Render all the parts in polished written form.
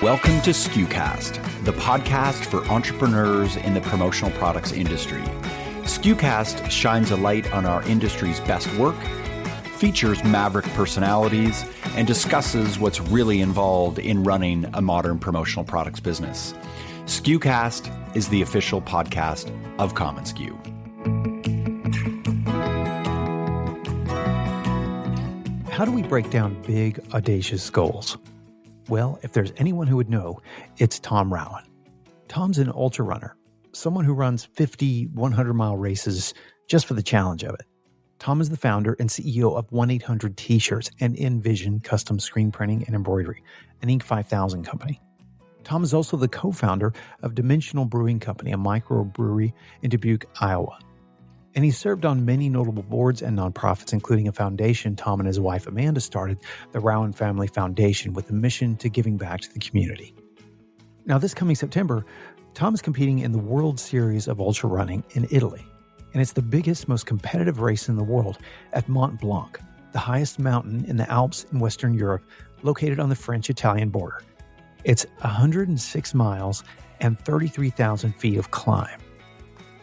Welcome to SKUcast, the podcast for entrepreneurs in the promotional products industry. SKUcast shines a light on our industry's best work, features maverick personalities, and discusses what's really involved in running a modern promotional products business. SKUcast is the official podcast of COMMONSKU. How do we break down big, audacious goals? Well, if there's anyone who would know, it's Tom Rauen. Tom's an ultra runner, someone who runs 50, 100-mile races just for the challenge of it. Tom is the founder and CEO of 1-800 T-shirts and Envision custom screen printing and embroidery, an Inc. 5000 company. Tom is also the co-founder of Dimensional Brewing Company, a micro-brewery in Dubuque, Iowa. And he served on many notable boards and nonprofits, including a foundation Tom and his wife Amanda started, the Rauen Family Foundation, with a mission to giving back to the community. Now, this coming September, Tom is competing in the World Series of Ultra Running in Italy. And it's the biggest, most competitive race in the world at Mont Blanc, the highest mountain in the Alps in Western Europe, located on the French-Italian border. It's 106 miles and 33,000 feet of climb.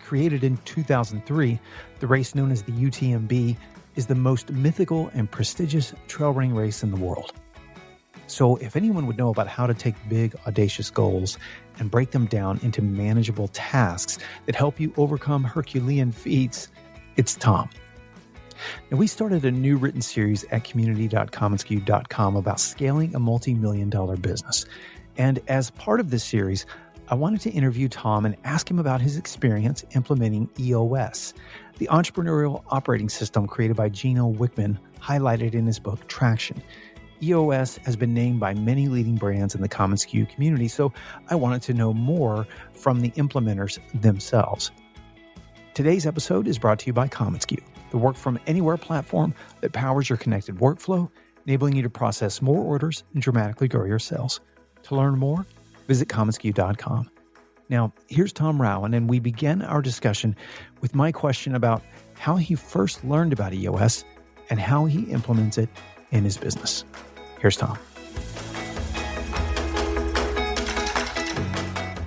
Created in 2003, the race known as the UTMB is the most mythical and prestigious trail running race in the world. So if anyone would know about how to take big, audacious goals and break them down into manageable tasks that help you overcome Herculean feats, it's Tom. Now, we started a new written series at community.commonsku.com about scaling a multi-million-dollar business. And as part of this series, I wanted to interview Tom and ask him about his experience implementing EOS, the entrepreneurial operating system created by Gino Wickman, highlighted in his book, Traction. EOS has been named by many leading brands in the COMMONSKU community, so I wanted to know more from the implementers themselves. Today's episode is brought to you by COMMONSKU, the work-from-anywhere platform that powers your connected workflow, enabling you to process more orders and dramatically grow your sales. To learn more, visit commonsku.com. Now, here's Tom Rauen, and we begin our discussion with my question about how he first learned about EOS and how he implements it in his business. Here's Tom.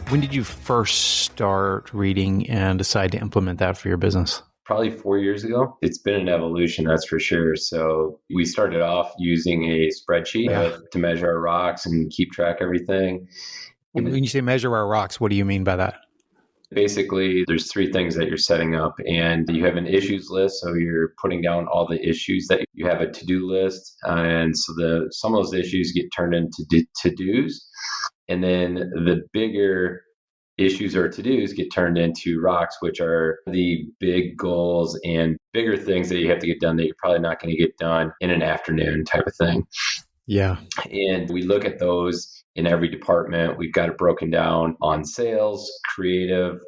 When did you first start reading and decide to implement that for your business? Probably 4 years ago. It's been an evolution, that's for sure. So we started off using a spreadsheet to measure our rocks and keep track of everything. When you say measure our rocks, what do you mean by that? Basically, there's three things that you're setting up, and you have an issues list. So you're putting down all the issues that you have a to-do list. And so some of those issues get turned into to-dos. And then the bigger issues or to-dos get turned into rocks, which are the big goals and bigger things that you have to get done that you're probably not going to get done in an afternoon type of thing. Yeah. And we look at those in every department. We've got it broken down on sales, creative,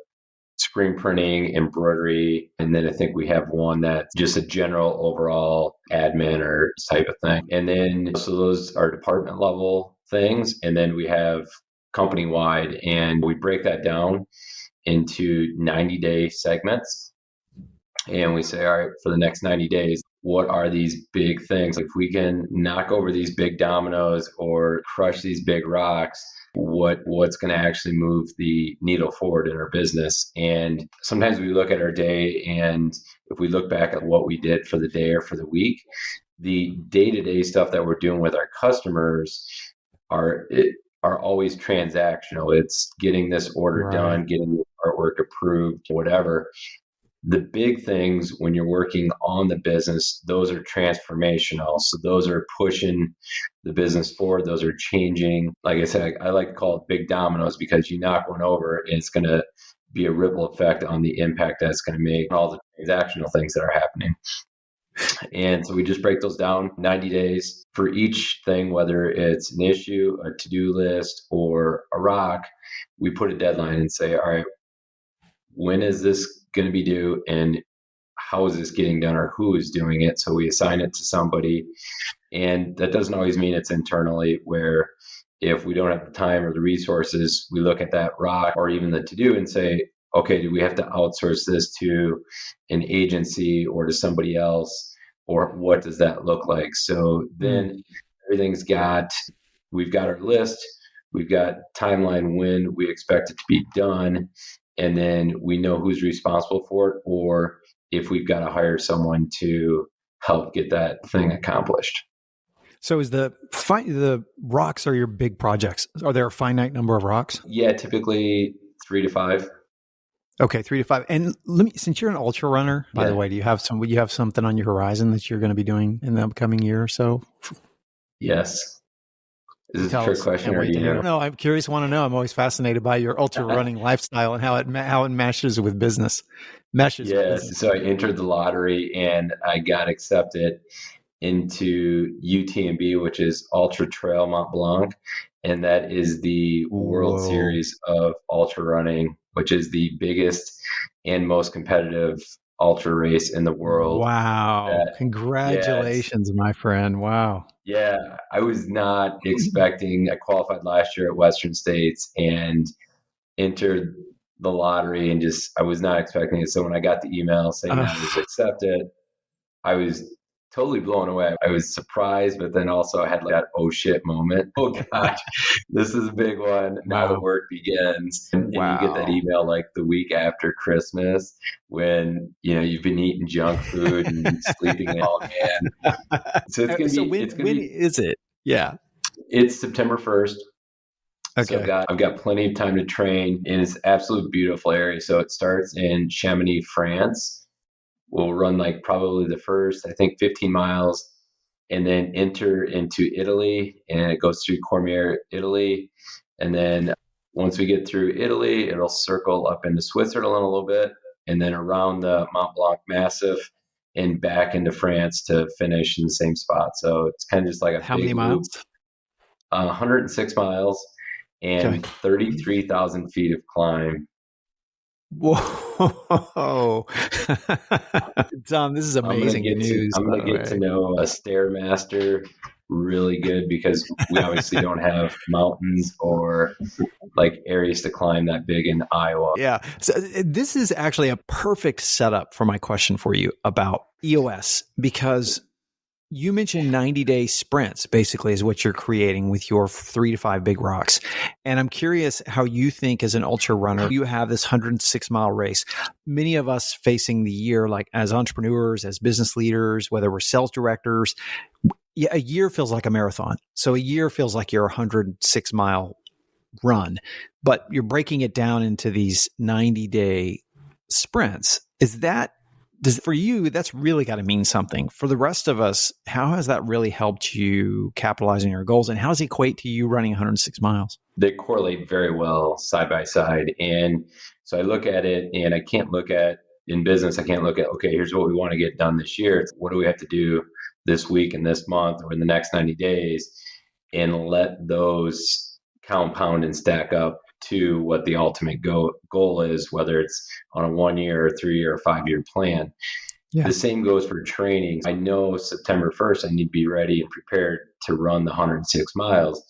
screen printing, embroidery. And then I think we have one that's just a general overall admin or type of thing. And then, so those are department level things. And then we have company-wide, and we break that down into 90-day segments. And we say, all right, for the next 90 days, what are these big things? If we can knock over these big dominoes or crush these big rocks, what's going to actually move the needle forward in our business? And sometimes we look at our day, and if we look back at what we did for the day or for the week, the day-to-day stuff that we're doing with our customers are always transactional. It's getting this order done, getting the artwork approved, whatever. The big things when you're working on the business, those are transformational. So those are pushing the business forward. Those are changing. Like I said, I like to call it big dominoes, because you knock one over and it's going to be a ripple effect on the impact that it's going to make on all the transactional things that are happening. And so we just break those down 90 days for each thing, whether it's an issue, a to-do list, or a rock. We put a deadline and say, all right, when is this going to be due, and how is this getting done, or who is doing it? So we assign it to somebody. And that doesn't always mean it's internally, where if we don't have the time or the resources, we look at that rock or even the to-do and say, okay, do we have to outsource this to an agency or to somebody else? Or what does that look like? So then we've got our list. we've got timeline when we expect it to be done, and then we know who's responsible for it, or if we've got to hire someone to help get that thing accomplished. So is the rocks are your big projects? Are there a finite number of rocks? Yeah, typically 3 to 5. Okay, 3 to 5. And since you're an ultra runner, by the way, do you have something on your horizon that you're going to be doing in the upcoming year or so? Yes. Is this a trick question, or do you know? No, I'm curious. Want to know? I'm always fascinated by your ultra running lifestyle and how it meshes with business. Yes. So I entered the lottery and I got accepted into UTMB, which is Ultra Trail Mont Blanc, and that is the World Series of ultra running, which is the biggest and most competitive ultra race in the world. Wow. Congratulations, my friend. Wow. Yeah, I was not expecting. I qualified last year at Western States and entered the lottery, and I was not expecting it. So when I got the email saying that I was accepted, I was totally blown away. I was surprised, but then also I had that oh shit moment. Oh gosh, this is a big one. Now the work begins. And you get that email like the week after Christmas when, you've been eating junk food and sleeping all man. So it's going to be, when is it? Yeah. It's September 1st. Okay. So I've got plenty of time to train, and it's an absolute beautiful area. So it starts in Chamonix, France. We'll run like probably the first, 15 miles, and then enter into Italy, and it goes through Cormier, Italy. And then once we get through Italy, it'll circle up into Switzerland a little bit, and then around the Mont Blanc Massif and back into France to finish in the same spot. So it's kind of just like how many miles? 106 miles and 33,000 feet of climb. Whoa. Tom, this is amazing news. I'm going to get to know a Stairmaster really good, because we obviously don't have mountains or like areas to climb that big in Iowa. Yeah. So this is actually a perfect setup for my question for you about EOS, because you mentioned 90-day sprints, basically, is what you're creating with your 3 to 5 big rocks. And I'm curious how you think, as an ultra runner, you have this 106-mile race. Many of us facing the year, like as entrepreneurs, as business leaders, whether we're sales directors, a year feels like a marathon. So a year feels like your 106-mile run, but you're breaking it down into these 90-day sprints. For you, that's really got to mean something. For the rest of us, how has that really helped you capitalize on your goals? And how does it equate to you running 106 miles? They correlate very well side by side. And so I look at it, and I can't look at, in business, I can't look at, okay, here's what we want to get done this year. It's what do we have to do this week and this month or in the next 90 days, and let those compound and stack up to what the ultimate goal is, whether it's on a 1 year or 3 year or 5 year plan. Yeah. The same goes for training. I know September 1st, I need to be ready and prepared to run the 106 miles.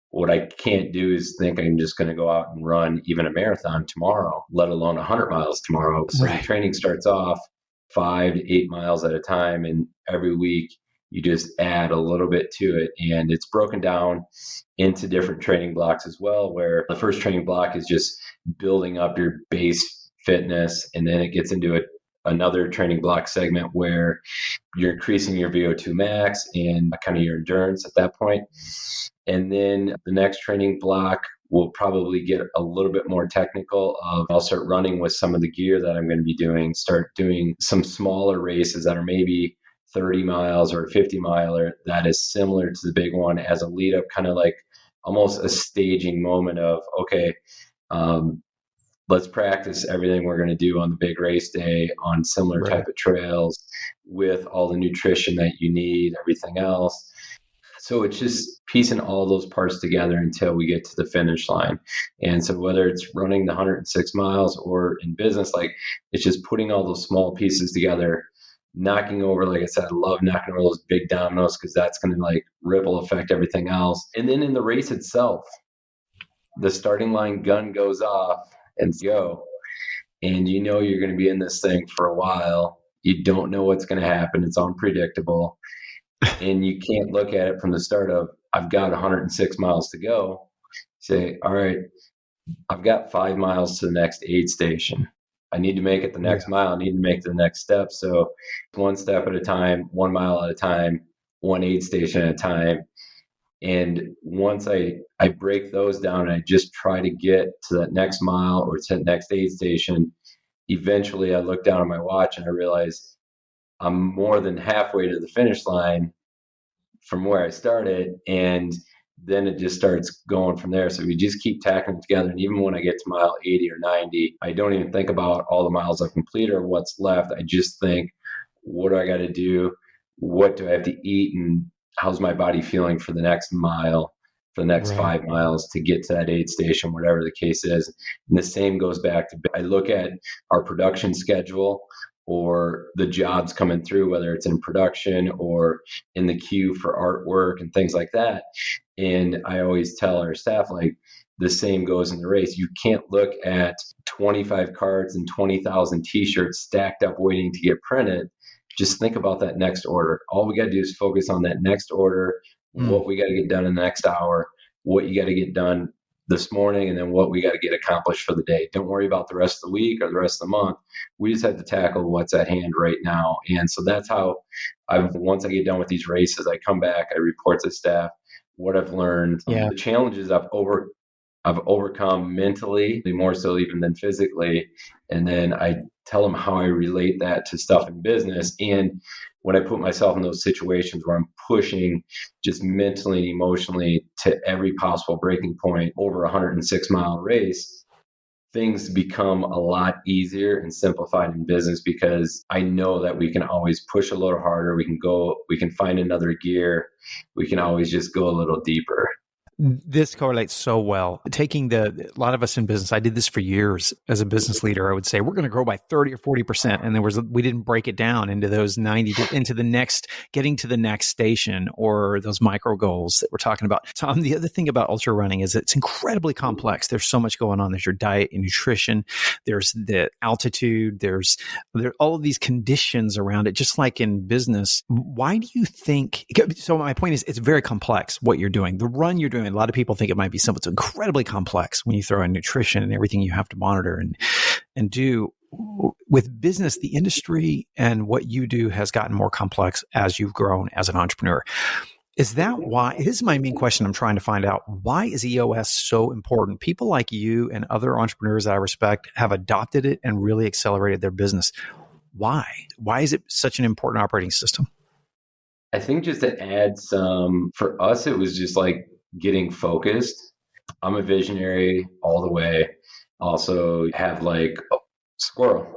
What I can't do is think I'm just going to go out and run even a marathon tomorrow, let alone 100 miles tomorrow. So the training starts off 5 to 8 miles at a time, and every week you just add a little bit to it. And it's broken down into different training blocks as well, where the first training block is just building up your base fitness. And then it gets into another training block segment where you're increasing your VO2 max and kind of your endurance at that point. And then the next training block will probably get a little bit more technical. I'll start running with some of the gear that I'm going to be doing, start doing some smaller races that are maybe 30 miles or 50 miler that is similar to the big one as a lead up, kind of like almost a staging moment of, okay, let's practice everything we're going to do on the big race day on similar type of trails with all the nutrition that you need, everything else. So it's just piecing all those parts together until we get to the finish line. And so whether it's running the 106 miles or in business, like it's just putting all those small pieces together, knocking over, like I said, I love knocking over those big dominoes, because that's going to like ripple affect everything else. And then in the race itself, the starting line gun goes off and go. And you're going to be in this thing for a while. You don't know what's going to happen. It's unpredictable. And you can't look at it from the start of, I've got 106 miles to go. Say, all right, I've got 5 miles to the next aid station. I need to make it the next mile. I need to make the next step. So one step at a time, 1 mile at a time, one aid station at a time. And once I break those down and I just try to get to that next mile or to the next aid station, eventually I look down at my watch and I realize I'm more than halfway to the finish line from where I started. And then it just starts going from there. So we just keep tacking it together. And even when I get to mile 80 or 90, I don't even think about all the miles I've completed or what's left. I just think, what do I got to do? What do I have to eat? And how's my body feeling for the next mile, for the next 5 miles to get to that aid station, whatever the case is. And the same goes back to, I look at our production schedule or the jobs coming through, whether it's in production or in the queue for artwork and things like that. And I always tell our staff, like, the same goes in the race. You can't look at 25 cards and 20,000 t-shirts stacked up waiting to get printed. Just think about that next order. All we got to do is focus on that next order, what we got to get done in the next hour, what you got to get done this morning, and then what we got to get accomplished for the day. Don't worry about the rest of the week or the rest of the month. We just have to tackle what's at hand right now. And so that's how once I get done with these races, I come back, I report to staff what I've learned, the challenges I've overcome mentally, more so even than physically. And then I tell them how I relate that to stuff in business. And when I put myself in those situations where I'm pushing just mentally and emotionally to every possible breaking point over a 106-mile race, things become a lot easier and simplified in business because I know that we can always push a little harder. We can find another gear. We can always just go a little deeper. This correlates so well. A lot of us in business, I did this for years as a business leader. I would say, we're going to grow by 30 or 40%. And we didn't break it down into those 90, into the next, getting to the next station or those micro goals that we're talking about. Tom, the other thing about ultra running is it's incredibly complex. There's so much going on. There's your diet and nutrition. There's the altitude. There's all of these conditions around it, just like in business. Why do you think, so my point is, it's very complex what you're doing. The run you're doing, a lot of people think it might be simple. It's incredibly complex when you throw in nutrition and everything you have to monitor and do. With business, the industry and what you do has gotten more complex as you've grown as an entrepreneur. Is that why? This is my main question I'm trying to find out. Why is EOS so important? People like you and other entrepreneurs that I respect have adopted it and really accelerated their business. Why? Why is it such an important operating system? I think just to add some, for us, it was just like getting focused. I'm a visionary all the way. Also have like squirrel.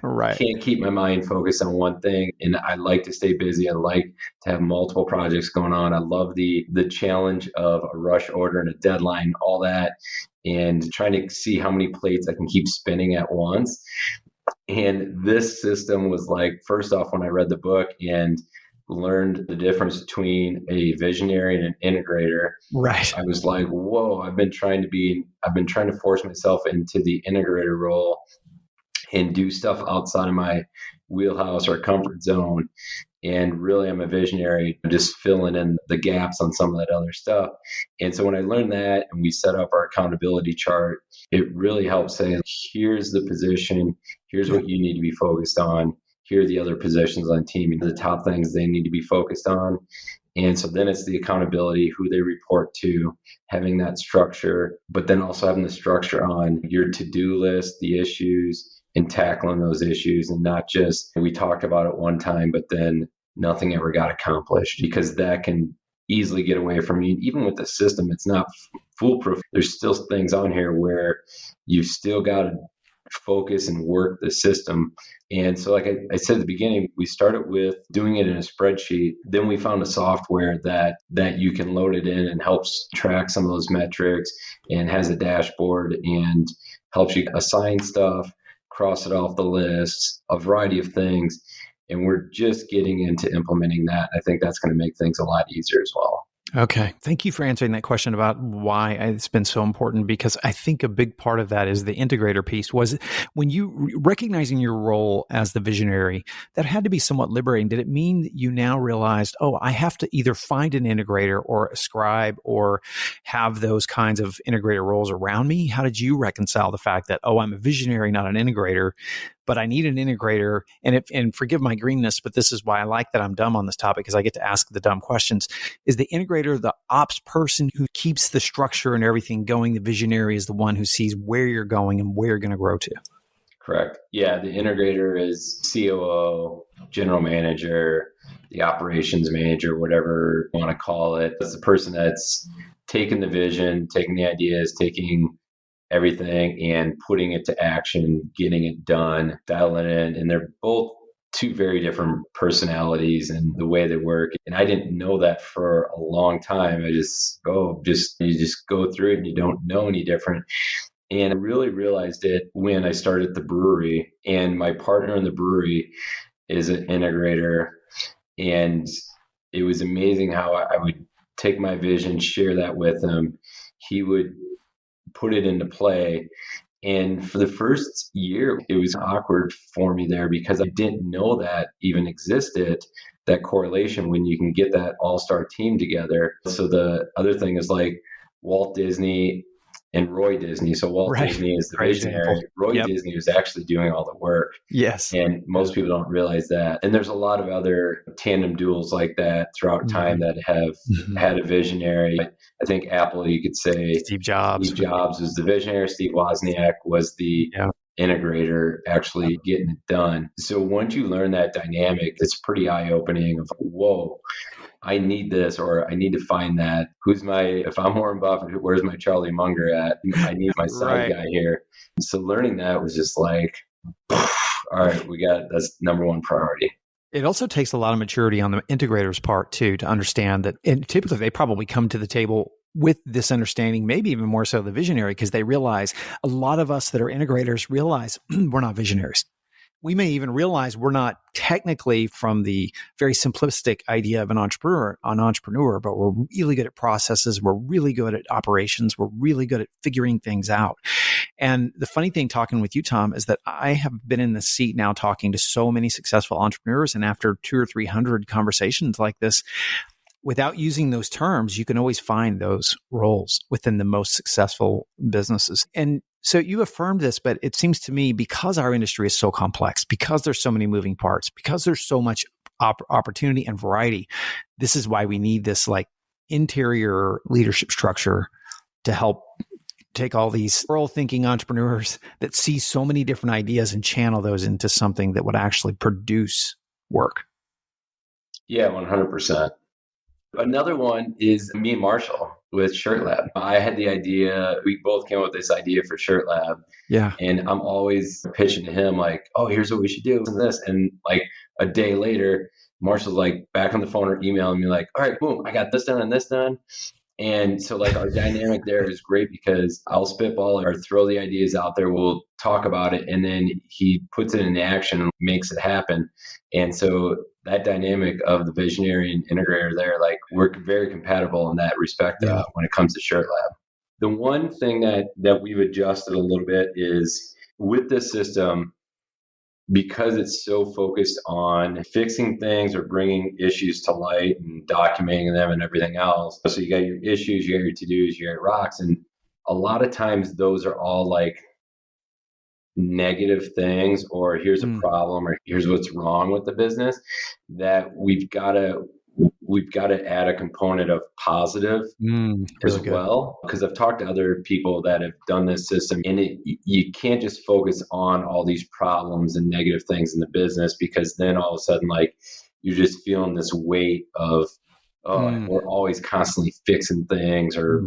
Right. Can't keep my mind focused on one thing. And I like to stay busy. I like to have multiple projects going on. I love the challenge of a rush order and a deadline, all that, and trying to see how many plates I can keep spinning at once. And this system was like, first off, when I read the book and learned the difference between a visionary and an integrator. Right. I was like, whoa, I've been trying to force myself into the integrator role and do stuff outside of my wheelhouse or comfort zone. And really, I'm a visionary, just filling in the gaps on some of that other stuff. And so when I learned that and we set up our accountability chart, it really helped say, here's the position, here's what you need to be focused on. Here are the other positions on team and the top things they need to be focused on. And so then it's the accountability, who they report to, having that structure, but then also having the structure on your to-do list, the issues, and tackling those issues, and not just, we talked about it one time, but then nothing ever got accomplished, because that can easily get away from you. Even with the system, it's not foolproof. There's still things on here where you've still got to focus and work the system. And so like I said at the beginning, we started with doing it in a spreadsheet. Then we found a software that you can load it in and helps track some of those metrics and has a dashboard and helps you assign stuff, cross it off the list, a variety of things. And we're just getting into implementing that. I think that's going to make things a lot easier as well. Okay. Thank you for answering that question about why it's been so important, because I think a big part of that is the integrator piece. Was when you recognizing your role as the visionary, that had to be somewhat liberating. Did it mean that you now realized, oh, I have to either find an integrator or a scribe or have those kinds of integrator roles around me? How did you reconcile the fact that, oh, I'm a visionary, not an integrator, but I need an integrator? And forgive my greenness, but this is why I like that I'm dumb on this topic, because I get to ask the dumb questions. Is the integrator the ops person who keeps the structure and everything going? The visionary is the one who sees where you're going and where you're going to grow to. Correct. Yeah, the integrator is COO, general manager, the operations manager, whatever you want to call it. That's the person that's taking the vision, taking the ideas, taking everything and putting it to action, getting it done, dialing it in. And they're both two very different personalities and the way they work. And I didn't know that for a long time. You just go through it and you don't know any different. And I really realized it when I started the brewery, and my partner in the brewery is an integrator. And it was amazing how I would take my vision, share that with him. He would put it into play. And for the first year, it was awkward for me there because I didn't know that even existed, that correlation when you can get that all-star team together. So the other thing is like Walt Disney and Roy Disney. So Walt Disney is the visionary. Roy Disney was actually doing all the work. Yes. And most people don't realize that. And there's a lot of other tandem duels like that throughout time that have had a visionary. I think Apple, you could say Steve Jobs. Steve Jobs was the visionary. Steve Wozniak was the integrator, actually getting it done. So once you learn that dynamic, it's pretty eye-opening of, whoa, I need this, or I need to find that. If I'm Warren Buffett, where's my Charlie Munger at? I need my side guy here. So learning that was just like, all right, that's number one priority. It also takes a lot of maturity on the integrator's part too, to understand that, and typically they probably come to the table with this understanding, maybe even more so the visionary, because they realize, a lot of us that are integrators realize we're not visionaries. We may even realize we're not technically, from the very simplistic idea of an entrepreneur, but we're really good at processes. We're really good at operations. We're really good at figuring things out. And the funny thing talking with you, Tom, is that I have been in the seat now talking to so many successful entrepreneurs. And after 200 or 300 conversations like this, without using those terms, you can always find those roles within the most successful businesses. And so you affirmed this, but it seems to me, because our industry is so complex, because there's so many moving parts, because there's so much opportunity and variety, this is why we need this like interior leadership structure to help take all these forward-thinking entrepreneurs that see so many different ideas and channel those into something that would actually produce work. Yeah, 100%. Another one is me and Marshall with Shirt Lab. I had the idea, we both came up with this idea for Shirt Lab. Yeah. And I'm always pitching to him like, oh, here's what we should do and this. And like a day later, Marshall's like back on the phone or emailing me like, all right, boom, I got this done and this done. And so like our dynamic there is great because I'll spitball or throw the ideas out there. We'll talk about it. And then he puts it in action and makes it happen. And so that dynamic of the visionary and integrator there, like we're very compatible in that respect when it comes to Shirt Lab. The one thing that we've adjusted a little bit is with this system, because it's so focused on fixing things or bringing issues to light and documenting them and everything else. So you got your issues, you got your to-dos, you got your rocks. And a lot of times those are all like negative things, or here's a problem, or here's what's wrong with the business, that we've got to add a component of positive as well. Because I've talked to other people that have done this system, and you can't just focus on all these problems and negative things in the business, because then all of a sudden, like, you're just feeling this weight of, we're always constantly fixing things or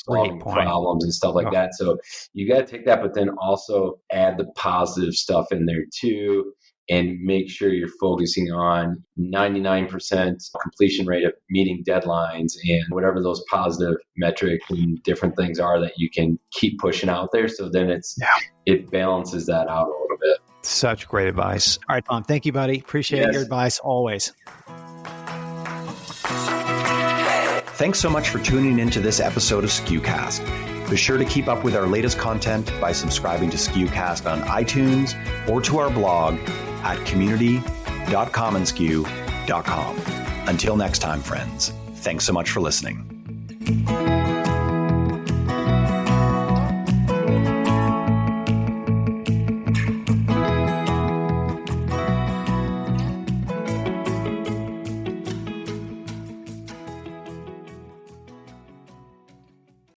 solving problems and stuff like that. So you got to take that, but then also add the positive stuff in there too, and make sure you're focusing on 99% completion rate of meeting deadlines and whatever those positive metrics and different things are that you can keep pushing out there. So then it balances that out a little bit. Such great advice. All right, Tom, thank you, buddy. Appreciate your advice always. Thanks so much for tuning into this episode of SKUcast. Be sure to keep up with our latest content by subscribing to SKUcast on iTunes or to our blog at community.commonsku.com. Until next time, friends, thanks so much for listening.